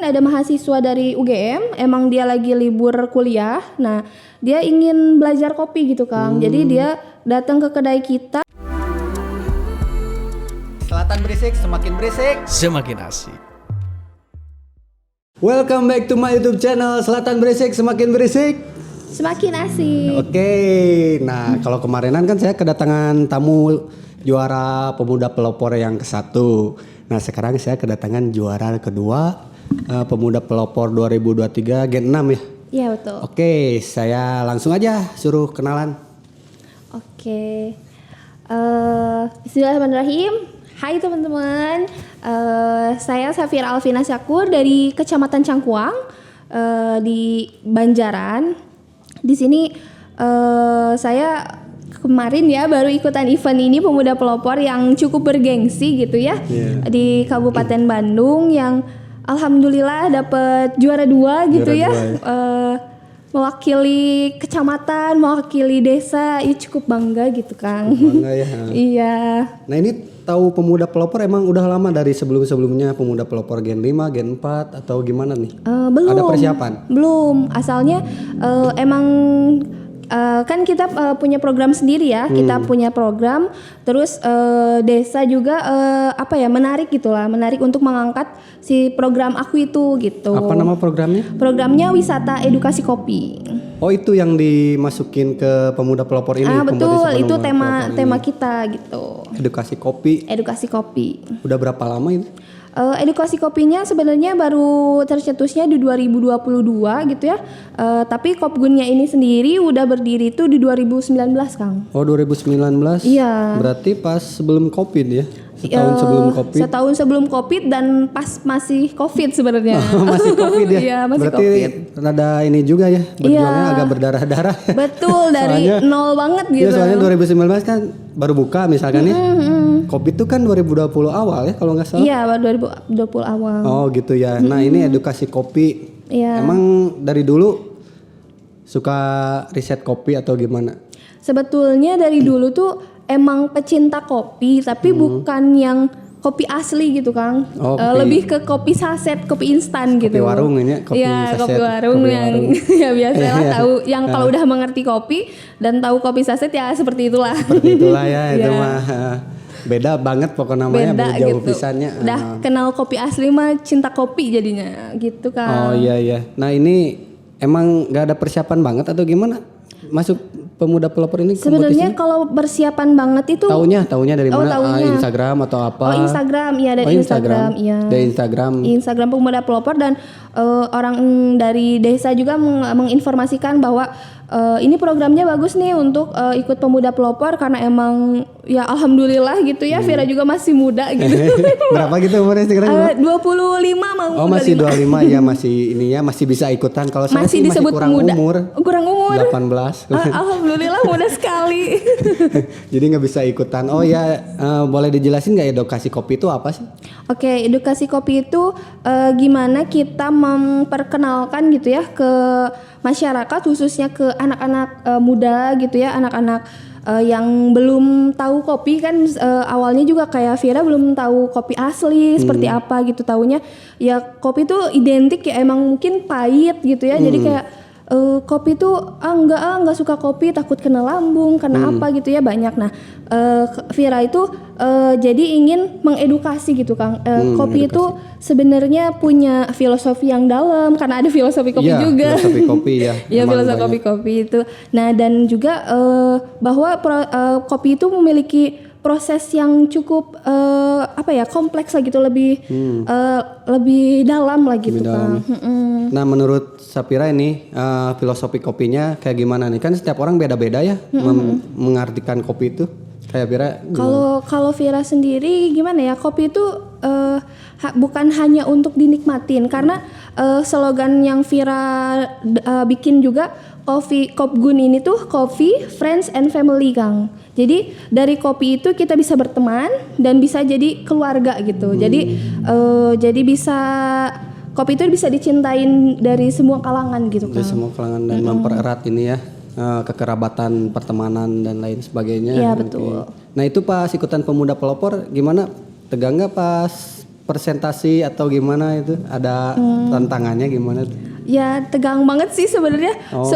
ada mahasiswa dari UGM, emang dia lagi libur kuliah. Nah, dia ingin belajar kopi gitu, Kang. Jadi dia datang ke kedai kita. Selatan berisik, semakin berisik, semakin asik. Welcome back to my YouTube channel Selatan Berisik, semakin berisik, Semakin asik. Oke, nah kalau kemarinan kan saya kedatangan tamu juara pemuda pelopor yang ke-1. Nah sekarang saya kedatangan juara kedua pemuda pelopor 2023 Gen 6 ya? Iya betul. Oke, saya langsung aja suruh kenalan. Oke. Bismillahirrahmanirrahim. Hai teman-teman. Saya Safira Alvina Syakur dari Kecamatan Cangkuang di Banjaran. Di sini saya kemarin ya baru ikutan event ini pemuda pelopor yang cukup bergengsi gitu ya, di Kabupaten Bandung yang alhamdulillah dapat juara 2 gitu ya. Mewakili kecamatan, mewakili desa, ya cukup bangga gitu Kang. Bangga ya. Iya. Nah ini tahu pemuda pelopor emang udah lama dari sebelum-sebelumnya pemuda pelopor Gen 5, Gen 4 atau gimana nih? Belum. Ada persiapan? Belum. Asalnya emang kan kita punya program sendiri ya. Kita punya program. Terus desa juga menarik gitulah, menarik untuk mengangkat si program aku itu gitu. Apa nama programnya? Programnya Wisata Edukasi Kopi. Oh itu yang dimasukin ke pemuda pelopor ini. Betul, itu tema kita gitu. Edukasi kopi. Edukasi kopi. Udah berapa lama ini? Edukasi kopinya sebenarnya baru tercetusnya di 2022 gitu ya. Tapi Kopgunnya ini sendiri udah berdiri itu di 2019 Kang. Oh 2019? Iya. Berarti pas sebelum Covid ya? Setahun sebelum Covid? Setahun sebelum Covid dan pas masih Covid sebenarnya. Masih Covid ya? Iya masih berarti Covid. Rada ini juga ya? Berjuangnya agak berdarah-darah. Betul, dari nol banget gitu. Ya soalnya 2019 kan baru buka misalkan ya. Covid itu kan 2020 awal ya kalau nggak salah. Iya, 2020 awal. Oh gitu ya. Nah ini edukasi kopi. Iya. Emang dari dulu suka riset kopi atau gimana? Sebetulnya dari dulu tuh emang pecinta kopi, tapi bukan yang kopi asli gitu Kang. Lebih ke kopi saset, kopi instan gitu. Kopi warung ini, kopi saset. Kopi warung yang ya biasalah tahu yang kalau udah mengerti kopi dan tahu kopi saset ya seperti itulah. Seperti itulah ya itu mah. Beda banget pokoknya namanya, beda jauh gitu. pisannya. Udah kenal kopi asli mah cinta kopi jadinya gitu Kang. Oh iya. Nah ini emang gak ada persiapan banget atau gimana? Masuk pemuda pelopor ini sebenarnya kalau persiapan banget itu taunya dari mana? Taunya. Instagram atau apa? Instagram, iya dari Instagram. Iya. Dari Instagram pemuda pelopor dan orang dari desa juga menginformasikan bahwa ini programnya bagus nih untuk ikut pemuda pelopor karena emang ya alhamdulillah gitu ya Vira juga masih muda gitu. Berapa gitu umurnya sekarang? 25 mau. Oh masih 25 ya masih ini ya masih bisa ikutan. Kalau saya masih sih disebut masih kurang pemuda. umur. Kurang umur. 18. Alhamdulillah muda sekali. Jadi nggak bisa ikutan. Oh ya boleh dijelasin nggak edukasi kopi itu apa sih? Oke, edukasi kopi itu gimana kita memperkenalkan gitu ya ke masyarakat khususnya ke anak-anak muda gitu ya, anak-anak yang belum tahu kopi kan awalnya juga kayak Vira belum tahu kopi asli seperti apa gitu, taunya ya kopi itu identik ya emang mungkin pahit gitu ya. Jadi kayak kopi tuh enggak suka kopi, takut kena lambung karena apa gitu ya banyak. Nah Vira itu jadi ingin mengedukasi gitu Kang. Kopi itu sebenarnya punya filosofi yang dalam karena ada filosofi kopi juga. Filosofi kopi ya. Ya filosofi kopi itu. Nah dan juga bahwa kopi itu memiliki proses yang cukup kompleks lah gitu, lebih dalam lah gitu Kang. Nah menurut Safira ini filosofi kopinya kayak gimana nih? Kan setiap orang beda-beda ya mengartikan kopi itu. Kayak Vira. Kalau Vira sendiri gimana ya? Kopi itu bukan hanya untuk dinikmatin karena slogan yang Vira bikin juga Kopgun ini tuh Coffee, Friends and Family Kang. Jadi dari kopi itu kita bisa berteman dan bisa jadi keluarga gitu. Jadi bisa kopi itu bisa dicintain dari semua kalangan gitu Kang. Dari semua kalangan dan mempererat ini ya kekerabatan, pertemanan dan lain sebagainya. Iya betul. Nah itu pas ikutan pemuda pelopor gimana? Tegang nggak pas presentasi atau gimana itu? Ada tantangannya gimana tuh? Ya tegang banget sih sebenarnya. Oh.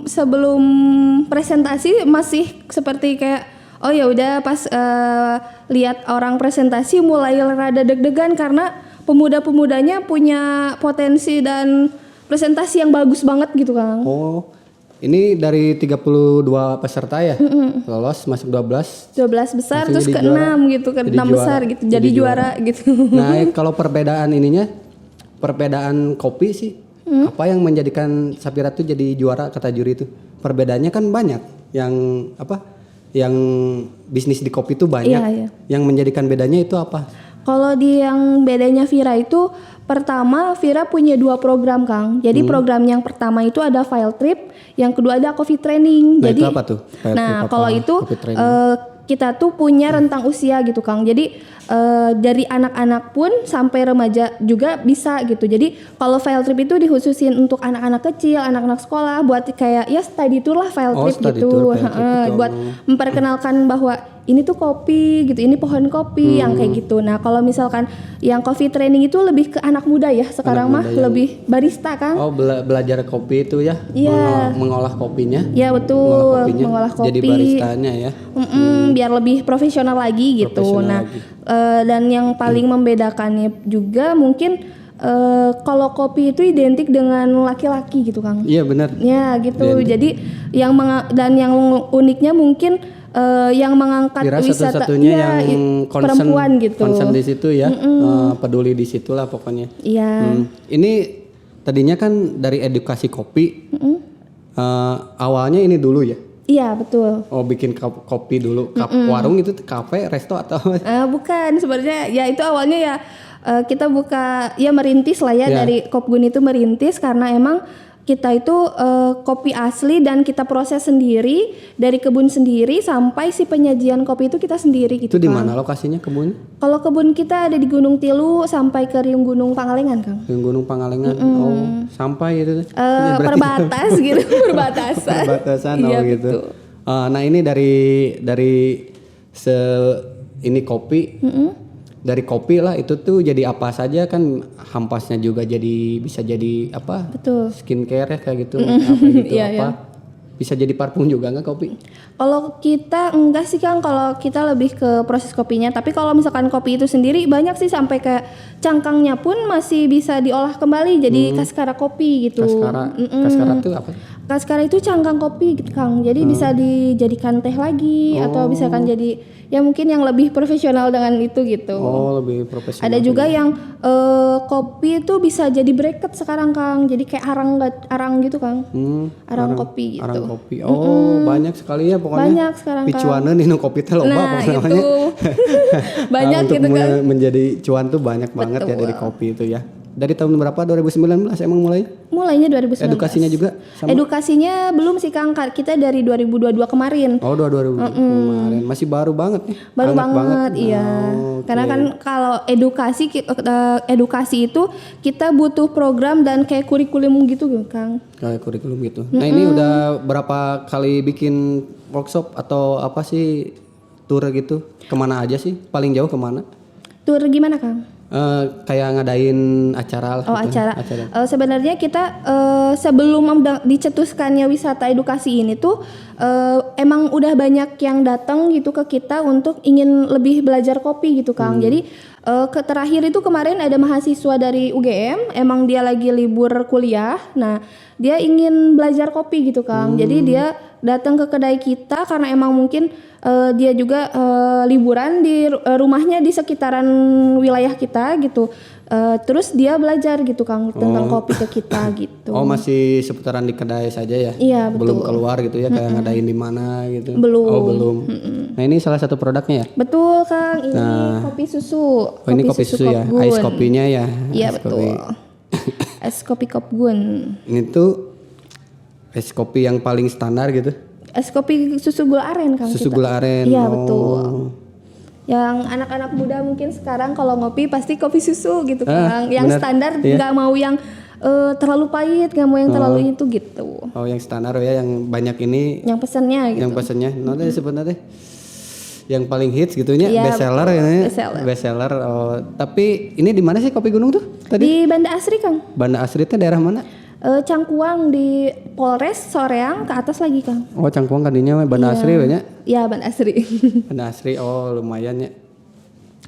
Sebelum presentasi masih seperti kayak oh ya udah pas lihat orang presentasi mulai rada deg-degan karena pemuda-pemudanya punya potensi dan presentasi yang bagus banget gitu Kang. Oh, ini dari 32 peserta ya? Lolos masuk 12. 12 besar Langsung terus jadi ke juara. 6 gitu, ke Jadi 6 besar juara. gitu. Jadi juara gitu. Nah, kalau perbedaan kopi sih, apa yang menjadikan Sapira tuh jadi juara kata juri itu? Perbedaannya kan banyak. Yang apa? Yang bisnis di kopi itu banyak. Iya. Yang menjadikan bedanya itu apa? Kalau di yang bedanya Vira itu pertama Vira punya 2 program Kang. Jadi program yang pertama itu ada file trip, yang kedua ada coffee training. Nah, Jadi itu apa tuh? File trip apa kalau itu coffee training? kita tuh punya rentang usia gitu Kang. Jadi dari anak-anak pun sampai remaja juga bisa gitu. Jadi kalau file trip itu dikhususin untuk anak-anak kecil, anak-anak sekolah buat kayak ya study tour lah file trip study gitu. tour, file trip gitu. Buat memperkenalkan bahwa ini tuh kopi gitu, ini pohon kopi yang kayak gitu. Nah kalau misalkan yang coffee training itu lebih ke anak muda ya sekarang Anak muda yang- lebih barista Kang. Oh, belajar kopi itu ya? Iya. Mengolah kopinya? Ya betul, kopinya, mengolah kopi. jadi baristanya ya. Biar lebih profesional lagi gitu. Profesional Nah, lagi. dan yang paling membedakannya juga mungkin kalau kopi itu identik dengan laki-laki gitu, Kang. Iya benar. Ya gitu. Jadi yang yang uniknya mungkin yang mengangkat Kira wisata satu-satunya iya, yang perempuan gitu. concern di situ ya, peduli di situlah pokoknya. Iya. Ini tadinya kan dari edukasi kopi, awalnya ini dulu ya. Iya betul. Oh bikin kopi dulu, warung itu kafe, resto atau? Bukan sebenarnya ya itu awalnya ya kita buka ya merintis lah ya Ya. dari Kopgun itu merintis karena emang kita itu kopi asli dan kita proses sendiri dari kebun sendiri sampai si penyajian kopi itu kita sendiri gitu. Itu di Kang. mana lokasinya kebun? Kalau kebun kita ada di Gunung Tilu sampai ke Riung Gunung Pangalengan, Kang. Di Gunung Pangalengan. Oh sampai itu. Perbatas gitu, perbatasan. Perbatasan Iya, gitu. betul. Nah ini dari ini kopi. Dari kopi lah itu tuh jadi apa saja kan hampasnya juga bisa jadi apa? Betul. Skincare ya kayak gitu apa gitu Iya, apa? Bisa jadi parfum juga nggak kopi? Kalau kita enggak sih Kang, kalau kita lebih ke proses kopinya. Tapi kalau misalkan kopi itu sendiri banyak sih sampai kayak cangkangnya pun masih bisa diolah kembali jadi kaskara kopi gitu. Kaskara tuh apa? Kaskara itu cangkang kopi gitu Kang. Jadi bisa dijadikan teh lagi atau misalkan jadi ya mungkin yang lebih profesional dengan itu gitu. Oh lebih profesional. Ada juga yang kopi itu bisa jadi bracket sekarang Kang. Jadi kayak arang gitu Kang. Arang kopi gitu. Arang kopi. Oh banyak sekali ya pokoknya. Banyak sekarang Kang. Picuanan minum kopi teh loba Nah pokoknya. itu banyak untuk gitu kan. menjadi cuan tuh banyak banget ya dari kopi itu ya. Dari tahun berapa? 2019 emang mulai? Mulainya 2019. Edukasinya juga sama? Edukasinya belum sih Kang, kita dari 2022 kemarin. Oh 2000 kemarin. Masih baru banget nih. Baru Hangat banget, iya. Oh, oke. Karena kan kalau edukasi itu kita butuh program dan kayak kurikulum gitu Kang. Kayak kurikulum gitu. Nah ini udah berapa kali bikin workshop atau apa sih tour gitu? Kemana aja sih? Paling jauh kemana? Tur gimana Kang? Kayak ngadain acara lah. Oh gitu. acara. Sebenarnya kita sebelum dicetuskannya wisata edukasi ini tuh emang udah banyak yang datang gitu ke kita untuk ingin lebih belajar kopi gitu Kang. Jadi terakhir itu kemarin ada mahasiswa dari UGM, emang dia lagi libur kuliah. Nah dia ingin belajar kopi gitu Kang. Jadi dia datang ke kedai kita karena emang mungkin dia juga liburan di rumahnya di sekitaran wilayah kita gitu. Terus dia belajar gitu Kang tentang kopi ke kita gitu. Oh masih seputaran di kedai saja ya? Iya betul. Belum keluar gitu ya kayak ngadain di mana gitu? Belum. Oh belum. Nah ini salah satu produknya ya? Betul Kang, ini kopi susu. Oh ini kopi susu ya? Kopgun. Ice kopinya ya? Iya Ice betul. Es kopi Kopgun. Ini tuh es kopi yang paling standar gitu? Es kopi susu gula aren Kang. Susu kita. gula aren. Iya betul. Yang anak-anak muda mungkin sekarang kalau ngopi pasti kopi susu gitu Kang. Yang bener. standar Iya. nggak mau yang terlalu pahit, nggak mau yang terlalu itu gitu. Oh yang standar ya, yang banyak ini Yang pesannya gitu. yang pesannya. Nanti sebenarnya yang paling hits gitunya, Iya, best seller betul, ya. best seller. Oh, tapi ini di mana sih Kopi Gunung tuh tadi? Di Banda Asri Kang. Banda Asri itu daerah mana? Cangkuang di Polres Soreang ke atas lagi Kang. Oh, Cangkuang kadinya Banda Asri banyak. Iya Banda Asri. Banda Asri, oh lumayan ya.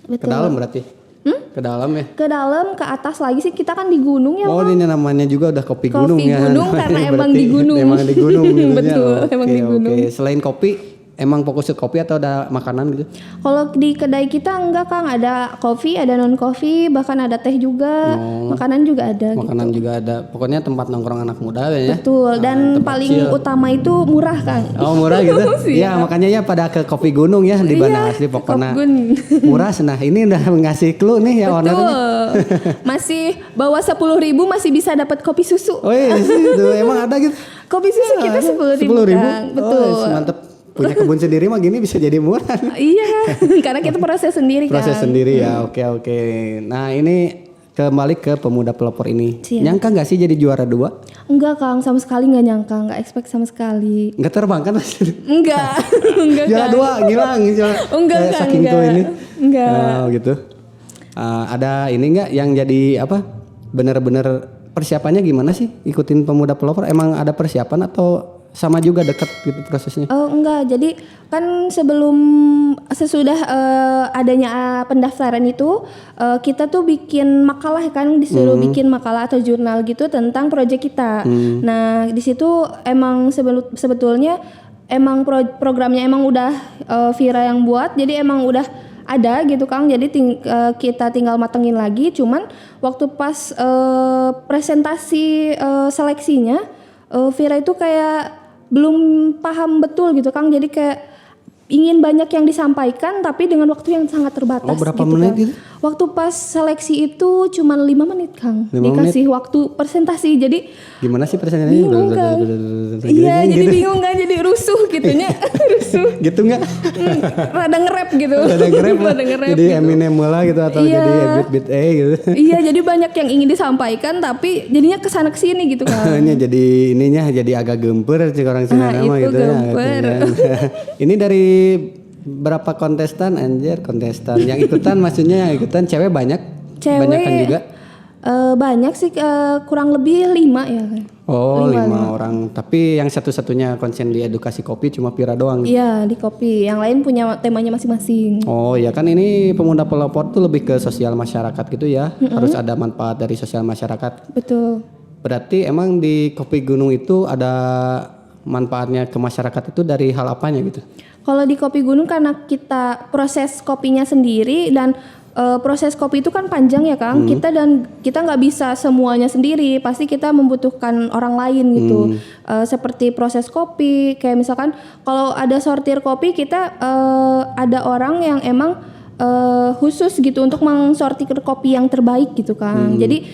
Ke Betul. dalam berarti? Ke dalam ya? Ke dalam ke atas lagi sih kita kan di gunung ya. Oh, ini namanya juga udah Kopi Gunung Kopi ya. Gunung karena emang Berarti di gunung. Emang di gunung gitu ya. Betul, emang di gunung. Oke. Selain kopi, emang fokus ke kopi atau ada makanan gitu? Kalau di kedai kita enggak Kang, ada kopi, ada non kopi, bahkan ada teh juga, makanan juga ada. Makanan gitu. juga ada. Pokoknya tempat nongkrong anak muda ya. Betul. Dan tempat paling chill. utama itu murah Kang. Oh, murah gitu. Iya, makanya ya pada ke Kopi Gunung ya di Banda Asri pokoknya. Kopgun. Murah. Nah, ini udah ngasih clue nih ya ownernya. Betul. Masih bawa 10.000 masih bisa dapat kopi susu. Oh iya, itu emang ada gitu. Kopi susu kita 10.000 Kang. Betul. Oh, mantep. Punya kebun sendiri mah gini bisa jadi murah. Iya, karena kita proses sendiri kan. Proses sendiri ya. Oke. Nah, ini kembali ke pemuda pelopor ini. Siap. Nyangka nggak sih jadi juara 2? Enggak Kang, sama sekali nggak nyangka, nggak expect sama sekali. Nggak terbang kan? Enggak, enggak Juara Kang. 2 ngilang. Enggak Kang, saking enggak. tuh ini. Enggak. Oh, gitu. Ada ini nggak yang jadi apa? Bener-bener persiapannya gimana sih? Ikutin pemuda pelopor emang ada persiapan atau sama juga deket gitu prosesnya? Oh enggak, jadi kan sesudah adanya pendaftaran itu kita tuh bikin makalah kan, disuruh bikin makalah atau jurnal gitu tentang proyek kita. Nah di situ emang sebetulnya emang programnya emang udah Vira yang buat, jadi emang udah ada gitu Kang, jadi kita tinggal matengin lagi. Cuman waktu pas presentasi seleksinya Vira itu kayak belum paham betul gitu Kang, jadi kayak ingin banyak yang disampaikan tapi dengan waktu yang sangat terbatas. Oh, berapa gitu, menit Kang. gitu? Waktu pas seleksi itu cuma 5 menit Kang, 5 dikasih waktu presentasi, jadi Gimana sih presentasinya? bingung Kang. Iya, jadi bingung kan, jadi rusuh gitunya. Rusuh. Gitu nggak? Rada nge-rap gitu. Ada nge-rap lah. Rada nge-rap Jadi gitu. Eminem lah gitu atau Iya. jadi Beat A gitu. Iya, jadi banyak yang ingin disampaikan tapi jadinya kesana kesini gitu Kang. Ini jadi ininya jadi agak gemper sih orang Cina nama itu gitu gemper. ya. Ini dari berapa kontestan kontestan yang ikutan maksudnya yang ikutan cewek banyak? Cewek Banyakan juga? banyak sih, kurang lebih 5 ya. Oh 5 orang. Tapi yang satu-satunya konsen di edukasi kopi cuma Pira doang. Iya di kopi, yang lain punya temanya masing-masing. Oh ya kan ini pemuda pelopor tuh lebih ke sosial masyarakat gitu ya. Harus ada manfaat dari sosial masyarakat. Betul. Berarti emang di Kopi Gunung itu ada manfaatnya ke masyarakat itu dari hal apanya gitu? Kalau di kopi gunung karena kita proses kopinya sendiri dan proses kopi itu kan panjang ya Kang. Kita nggak bisa semuanya sendiri, pasti kita membutuhkan orang lain gitu. Seperti proses kopi, kayak misalkan kalau ada sortir kopi kita ada orang yang emang khusus gitu untuk mengsortir kopi yang terbaik gitu Kang. Jadi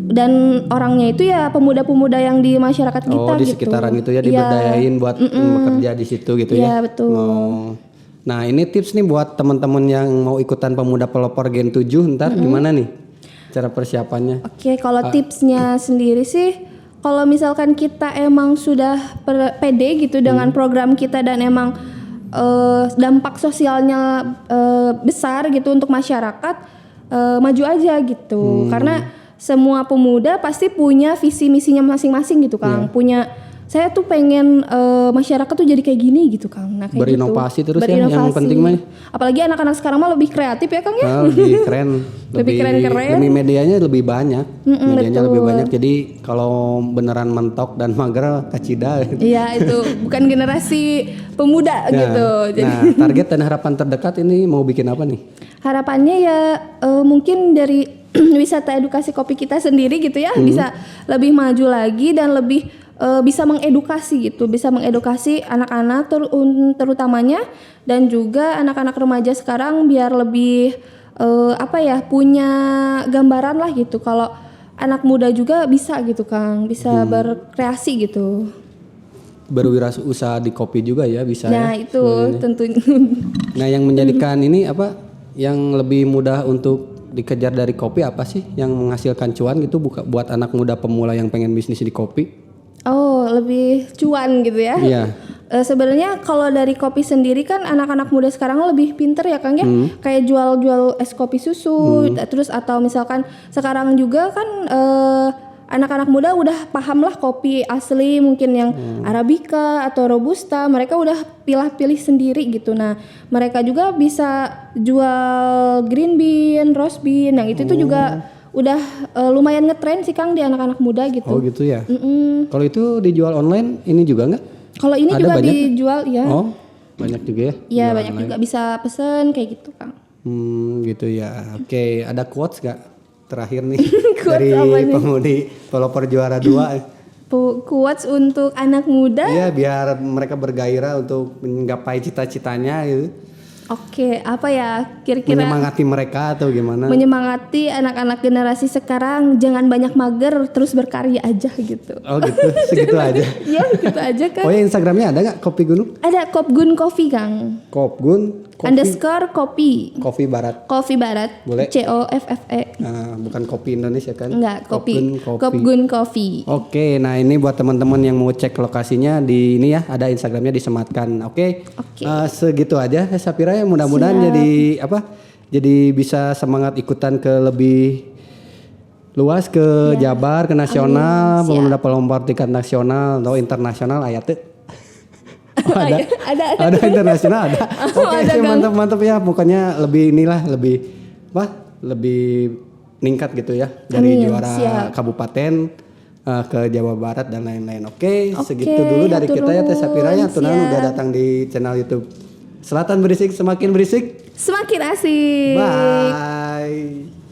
dan orangnya itu ya pemuda-pemuda yang di masyarakat kita di gitu. sekitaran itu ya diberdayain buat bekerja di situ gitu ya. Iya betul. Oh. Nah ini tips nih buat teman-teman yang mau ikutan pemuda pelopor Gen 7 ntar gimana nih cara persiapannya? Oke, kalau tipsnya sendiri sih, kalau misalkan kita emang sudah pede gitu dengan program kita dan emang dampak sosialnya besar gitu untuk masyarakat, maju aja gitu. Karena semua pemuda pasti punya visi misinya masing-masing gitu Kang. Punya, saya tuh pengen masyarakat tuh jadi kayak gini gitu Kang. Nah, kayak Berinovasi gitu. terus ya, yang penting mah. Apalagi anak-anak sekarang mah lebih kreatif ya Kang ya. Lebih keren, Lebih keren-keren. Lebih medianya lebih banyak, medianya betul. lebih banyak. Jadi kalau beneran mentok dan mager kacida. Iya itu bukan generasi pemuda gitu. Jadi Nah target dan harapan terdekat ini mau bikin apa nih? harapannya ya mungkin dari wisata edukasi kopi kita sendiri gitu ya, bisa lebih maju lagi dan lebih bisa mengedukasi gitu, bisa mengedukasi anak-anak terutamanya dan juga anak-anak remaja sekarang biar lebih punya gambaran lah gitu kalau anak muda juga bisa gitu Kang, bisa berkreasi gitu. Berwirausaha di kopi juga ya bisa Nah ya. itu tentunya. Nah yang menjadikan ini apa? Yang lebih mudah untuk dikejar dari kopi apa sih? Yang menghasilkan cuan gitu buat anak muda pemula yang pengen bisnis di kopi? Oh lebih cuan gitu ya? Iya. Sebenarnya kalau dari kopi sendiri kan anak-anak muda sekarang lebih pinter ya Kang ya, kayak jual-jual es kopi susu, terus atau misalkan sekarang juga kan anak-anak muda udah paham lah kopi asli mungkin yang Arabica atau Robusta, mereka udah pilih-pilih sendiri gitu. Nah mereka juga bisa jual green bean, roast bean, yang itu tuh juga udah lumayan ngetren sih Kang di anak-anak muda gitu. Oh gitu ya. Kalau itu dijual online ini juga nggak? Kalau ini Ada juga banyak? dijual ya. Oh banyak juga ya? Iya Jual banyak online. juga bisa pesen kayak gitu Kang. Gitu ya. Oke, ada quotes gak terakhir nih Quotes dari apa nih? pemudi pelopor juara 2? Quotes untuk anak muda. Iya, biar mereka bergairah untuk menggapai cita-citanya gitu. Oke, apa ya kira-kira Menyemangati mereka atau gimana? menyemangati anak-anak generasi sekarang, jangan banyak mager, terus berkarya aja gitu. Oh gitu, segitu aja. Ya gitu aja kan. Oh ya Instagramnya ada nggak Kopi Gunung? Ada Kopgun Coffee Kang. Kopgun Underscore kopi. Kopi Barat. Coffee Barat. Boleh. COFFE. Bukan kopi Indonesia kan? Enggak, kopi. Kopgun Kopi. Kopgun Coffee. Oke, nah ini buat teman-teman yang mau cek lokasinya di ini ya, ada Instagramnya disematkan. Oke. Oke. Segitu aja Sapira ya, mudah-mudahan jadi apa? Jadi bisa semangat ikutan ke lebih luas ke Jabar, ke nasional, Amin, pemuda pelopor tingkat nasional atau internasional ayat tuh. Oh, ada. ada. Ada internasional ada. Oke, ada, sih, Kang. mantap ya, pokoknya lebih inilah lebih lebih meningkat gitu ya dari Amin, juara siap. kabupaten ke Jawa Barat dan lain-lain. Oke, Oke, segitu dulu dari hatur kita ya Teh Sapira ya. nuhun, Tunan siap. udah datang di channel YouTube Selatan Berisik Semakin Berisik. Semakin asik. Bye.